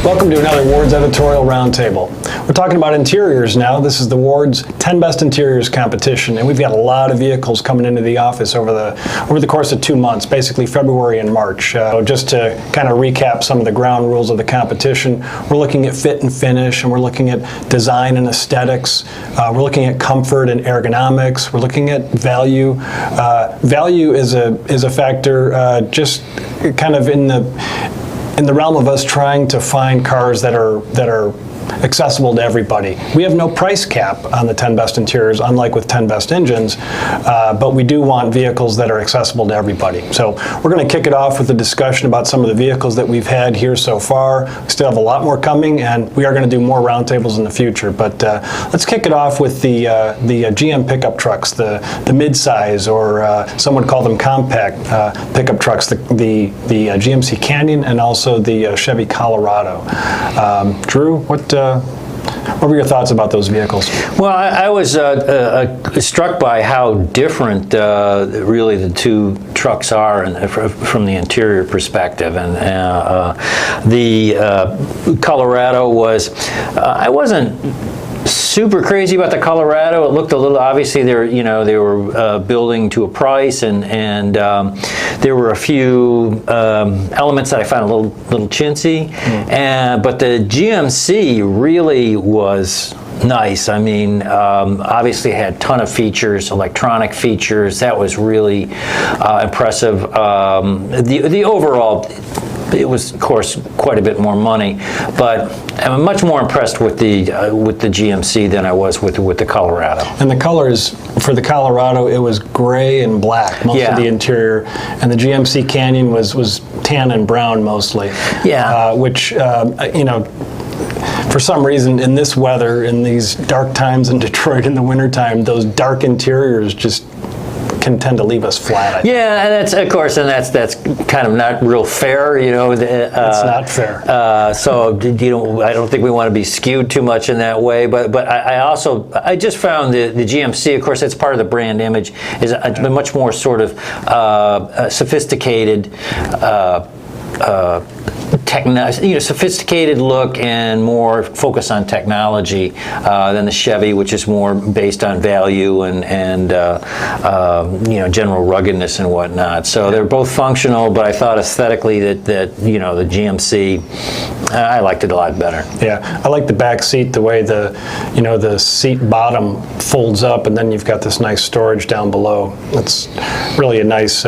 Welcome to another Ward's Editorial Roundtable. We're talking about interiors now. This is the Ward's 10 Best Interiors competition, and we've got a lot of vehicles coming into the office over the course of 2 months, basically February and March. Just to kind of recap some of the ground rules of the competition, we're looking at fit and finish, and we're looking at design and aesthetics. We're looking at comfort and ergonomics. We're looking at value. Value is a factor just kind of in the realm of us trying to find cars that are accessible to everybody. We have no price cap on the 10 Best Interiors, unlike with 10 Best Engines, but we do want vehicles that are accessible to everybody. So we're going to kick it off with a discussion about some of the vehicles that we've had here so far. We still have a lot more coming, and we are going to do more roundtables in the future. But let's kick it off with the GM pickup trucks, the mid-size, or some would call them compact pickup trucks, the GMC Canyon and also the Chevy Colorado. Drew, what were your thoughts about those vehicles? Well, I was struck by how different really the two trucks are from the interior perspective. And the Colorado was, I wasn't super crazy about the Colorado. It looked a little, obviously they were building to a price, and there were a few elements that I found a little chintzy. But the GMC really was nice. I mean, obviously had a ton of features, electronic features. That was really impressive. The overall, it was, of course, quite a bit more money, but I'm much more impressed with the GMC than I was with the Colorado. And the colors for the Colorado, it was gray and black, most of the interior, and the GMC Canyon was tan and brown mostly. Which for some reason, in this weather, in these dark times in Detroit in the wintertime, those dark interiors just can tend to leave us flat. Yeah, and that's, of course, and that's kind of not real fair, it's not fair. So I don't think we want to be skewed too much in that way. But I just found the GMC, of course, that's part of the brand image, is a much more sort of sophisticated. Sophisticated look and more focus on technology than the Chevy, which is more based on value and general ruggedness and whatnot. So they're both functional, but I thought aesthetically that the GMC, I liked it a lot better. Yeah, I like the back seat, the way the seat bottom folds up, and then you've got this nice storage down below. It's really a nice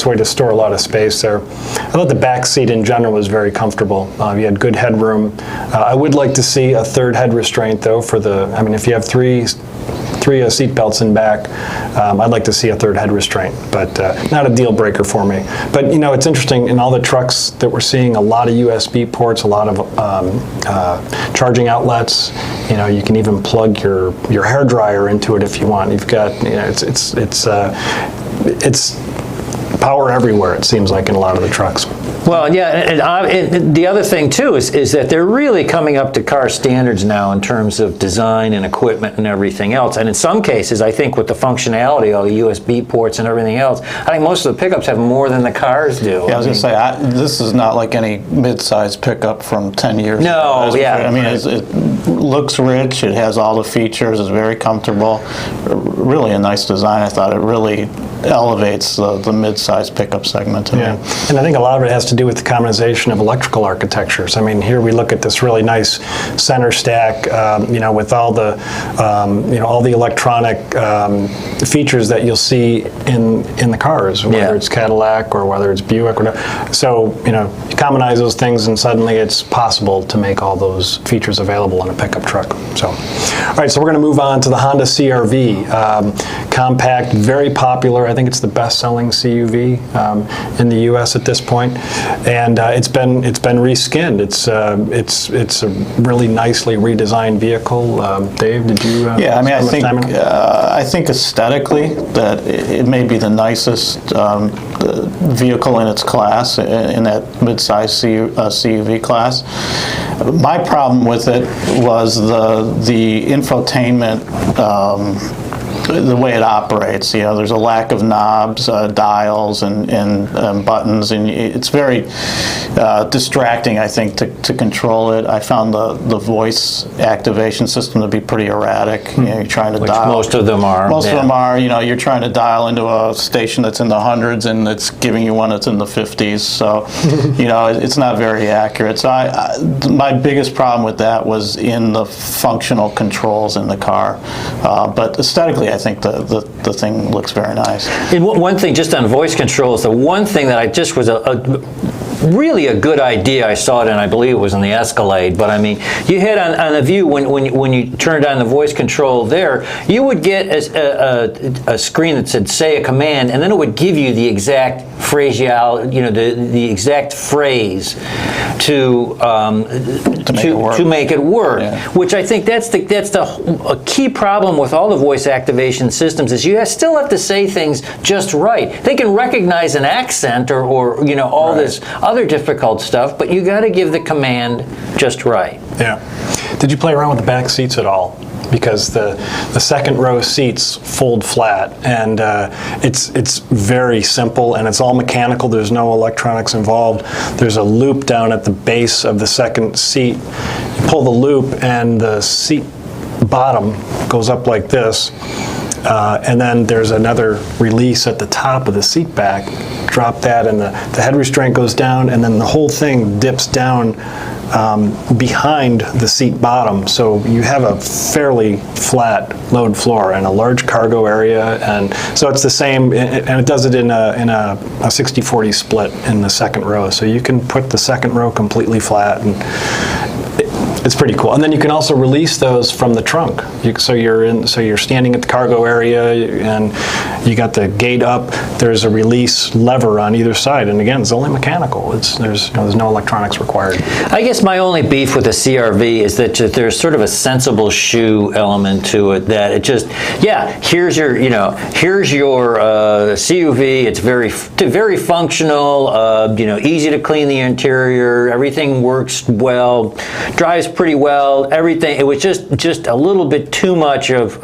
way to store a lot of space there. I thought the back seat in general was very comfortable. You had good headroom. I would like to see a third head restraint, though, if you have three seat belts in back, I'd like to see a third head restraint, but not a deal breaker for me. But it's interesting, in all the trucks that we're seeing, a lot of USB ports, a lot of charging outlets. You can even plug your hairdryer into it if you want. You've got, it's power everywhere, it seems like, in a lot of the trucks. Well, yeah, and the other thing, too, is that they're really coming up to car standards now in terms of design and equipment and everything else. And in some cases, I think with the functionality, all the USB ports and everything else, I think most of the pickups have more than the cars do. Yeah, I was going to say, this is not like any mid-size pickup from 10 years ago. No, yeah. It looks rich, it has all the features, it's very comfortable, really a nice design. I thought it really elevates the mid-size pickup segment to me. And I think a lot of it has to do with the commonization of electrical architectures. Here we look at this really nice center stack, with all the, all the electronic features that you'll see in the cars, whether it's Cadillac or whether it's Buick or whatever. So, you commonize those things, and suddenly it's possible to make all those features available in a pickup truck. So, all right, so we're going to move on to the Honda CR-V. Compact, very popular. I think it's the best-selling CUV in the U.S. at this point, and it's been reskinned. It's a really nicely redesigned vehicle. Dave, did you? I think aesthetically that it may be the nicest vehicle in its class, in that mid-size CUV class. My problem with it was the infotainment the way it operates. You know, there's a lack of knobs, dials, and buttons, and it's very distracting, I think, to control it. I found the voice activation system to be pretty erratic. You know, you're trying to Which dial. most of them are. Most of them are. You know, you're trying to dial into a station that's in the hundreds, and it's giving you one that's in the 50s. So, you know, it's not very accurate. So my biggest problem with that was in the functional controls in the car. But aesthetically, I think the thing looks very nice. And one thing, just on voice controls, the one thing that I just was really a good idea. I saw it, and I believe it was in the Escalade. But I mean, you had on the View when you turned on the voice control there, you would get a screen that said "Say a command," and then it would give you the exact phraseology, you know, the exact phrase to make it work. Yeah. Which I think that's a key problem with all the voice activation systems is you still have to say things just right. They can recognize an accent or you know all this other difficult stuff, but you got to give the command just right. Yeah. Did you play around with the back seats at all? Because the second row seats fold flat, and it's very simple, and it's all mechanical. There's no electronics involved. There's a loop down at the base of the second seat. You pull the loop, and the seat bottom goes up like this, and then there's another release at the top of the seat back. Drop that, and the head restraint goes down, and then the whole thing dips down behind the seat bottom, so you have a fairly flat load floor and a large cargo area, and so it's the same, and it does it in a 60-40 split in the second row, so you can put the second row completely flat, and it's pretty cool. And then you can also release those from the trunk. So you're standing at the cargo area, and you got the gate up. There's a release lever on either side, and again, it's only mechanical. There's no electronics required. I guess my only beef with the CRV is that there's sort of a sensible shoe element to it. That it just, here's your CUV. It's very functional. Easy to clean the interior. Everything works well. Drives pretty well. Everything. It was just a little bit too much of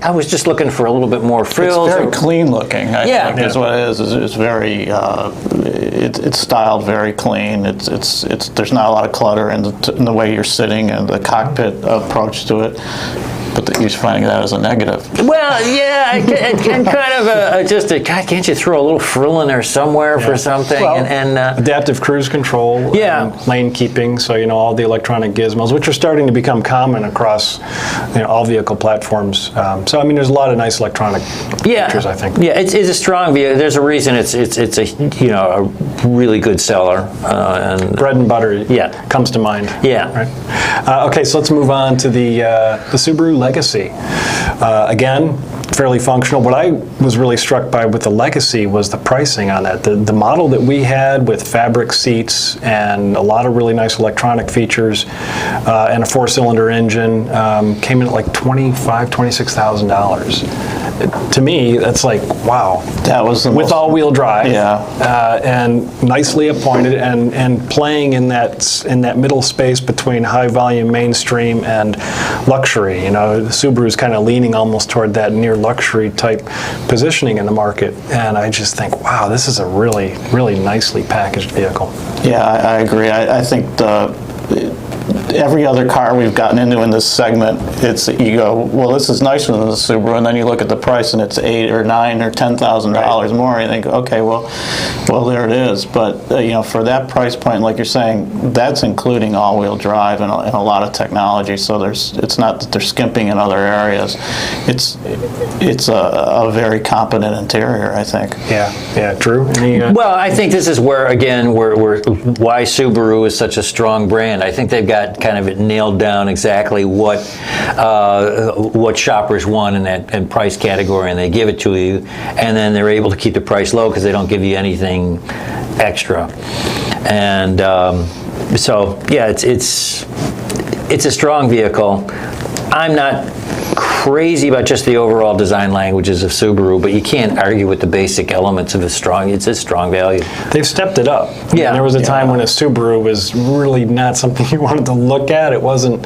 I was just looking for a little bit more frills. It's very clean looking, I think is what it is. It's very, it's styled very clean. There's not a lot of clutter in the way you're sitting and the cockpit approach to it. But you're finding that as a negative. Well, yeah, and kind of God, can't you throw a little frill in there somewhere for something? Well, adaptive cruise control, lane keeping, so all the electronic gizmos, which are starting to become common across all vehicle platforms. So I mean, there's a lot of nice electronic features, I think. Yeah, it's a strong vehicle. There's a reason it's a really good seller. And bread and butter comes to mind. Yeah. Right. Okay, so let's move on to the Subaru Legacy. Again, fairly functional. What I was really struck by with the Legacy was the pricing on that. The model that we had with fabric seats and a lot of really nice electronic features and a 4-cylinder engine came in at like $26,000. To me, that's like, wow. That was with all-wheel drive. Yeah. And nicely appointed and playing in that middle space between high volume mainstream and luxury. The Subaru's kind of leaning almost toward that near luxury type positioning in the market, and I just think, wow, this is a really, really nicely packaged vehicle. Yeah, I agree. I think every other car we've gotten into in this segment, you go, well, this is nicer than the Subaru, and then you look at the price and it's $8,000 or $9,000 or $10,000 more, and you think, okay, well, there it is. But for that price point, like you're saying, that's including all-wheel drive and a lot of technology. So it's not that they're skimping in other areas. It's a very competent interior, I think. Yeah, Drew. Well, I think this is where why Subaru is such a strong brand. I think they've got kind of it nailed down exactly what shoppers want in that price category, and they give it to you, and then they're able to keep the price low because they don't give you anything extra. And so yeah, it's a strong vehicle. I'm not crazy about just the overall design languages of Subaru, but you can't argue with the basic elements of it's a strong value. They've stepped it up. Yeah. There was a time when a Subaru was really not something you wanted to look at. It wasn't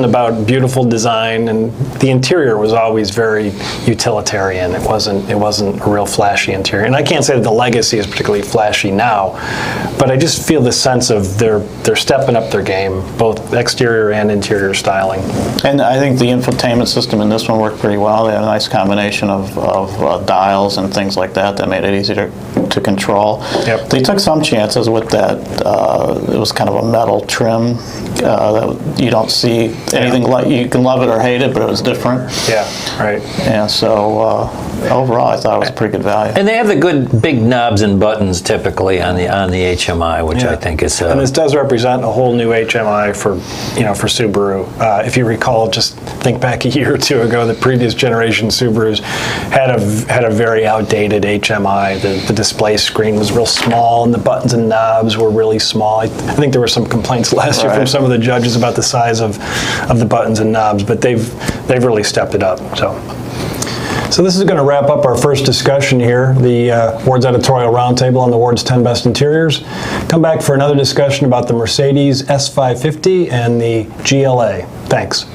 about beautiful design, and the interior was always very utilitarian. It wasn't a real flashy interior. And I can't say that the Legacy is particularly flashy now, but I just feel the sense of they're stepping up their game, both exterior and interior styling. And I think the infotainment system in this one worked pretty well. They had a nice combination of dials and things like that that made it easy to control. Yep. They took some chances with that. It was kind of a metal trim that you don't see anything like. You can love it or hate it, but it was different. Yeah, right. And so overall, I thought it was a pretty good value. And they have the good big knobs and buttons typically on the HMI, which I think is. And this does represent a whole new HMI for Subaru. If you recall, just think back a year or two ago, the previous generation Subarus had a very outdated HMI. The display screen was real small, and the buttons and knobs were really small. I think there were some complaints last year from some of the judges about the size of the buttons and knobs, but they've really stepped it up. So this is going to wrap up our first discussion here, the Ward's Editorial Roundtable on the Ward's 10 Best Interiors. Come back for another discussion about the Mercedes S550 and the GLA. Thanks.